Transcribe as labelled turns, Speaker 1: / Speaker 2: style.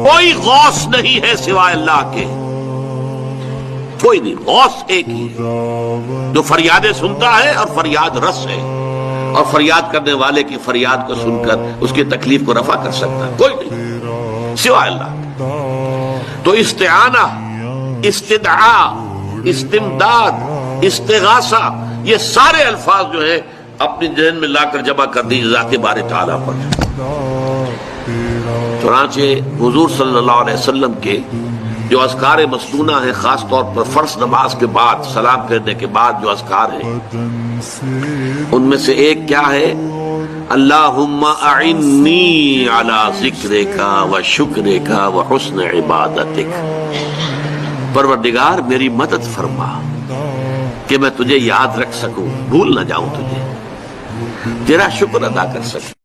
Speaker 1: کوئی غوث نہیں ہے سوائے اللہ کے، کوئی نہیں، غوث ایک ہی ہے جو فریادیں سنتا ہے اور فریاد رس ہے، اور فریاد کرنے والے کی فریاد کو سن کر اس کی تکلیف کو رفع کر سکتا ہے، کوئی نہیں سوائے اللہ کے۔ تو استعانہ، استدعاء، استمداد، استغاثہ، یہ سارے الفاظ جو ہیں اپنی ذہن میں لا کر جمع کر دیجیے ذات باری تعالیٰ پر۔ چنانچہ حضور صلی اللہ علیہ وسلم کے جو اذکار مسنونہ ہیں، خاص طور پر فرض نماز کے بعد سلام کرنے کے بعد جو اذکار ہیں، ان میں سے ایک کیا ہے؟ اللہم اعنی علی ذکرک و شکرک و حسن عبادتک، پروردگار میری مدد فرما کہ میں تجھے یاد رکھ سکوں، بھول نہ جاؤں تجھے، تیرا شکر ادا کر سکوں۔